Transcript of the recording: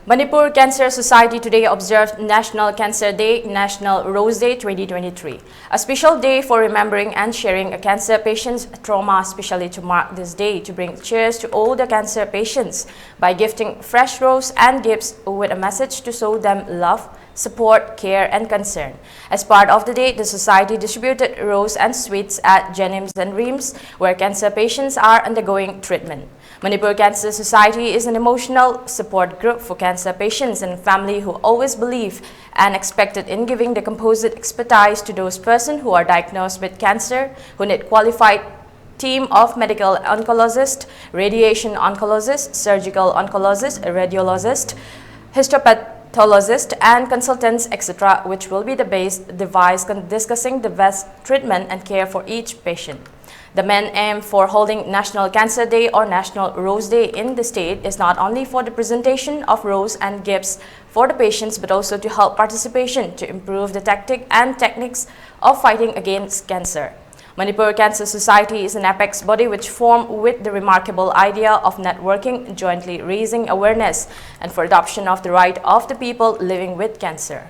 Manipur Cancer Society today observed National Cancer Day, National Rose Day 2023, a special day for remembering and sharing a cancer patient's trauma, especially to mark this day to bring cheers to all the cancer patients by gifting fresh rose and gifts with a message to show them love, support, care and concern. As part of the day, the society distributed rose and sweets at Jenims and Reams, where cancer patients are undergoing treatment. Manipur Cancer Society is an emotional support group for cancer patients and family who always believe and expected in giving the composite expertise to those persons who are diagnosed with cancer, who need qualified team of medical oncologists, radiation oncologists, surgical oncologists, radiologists, histopathologist and consultants, etc., which will be the base device discussing the best treatment and care for each patient. The main aim for holding National Cancer Day or National Rose Day in the state is not only for the presentation of rose and gifts for the patients, but also to help participation to improve the tactic and techniques of fighting against cancer. Manipur Cancer Society is an apex body which formed with the remarkable idea of networking, jointly raising awareness and for adoption of the right of the people living with cancer.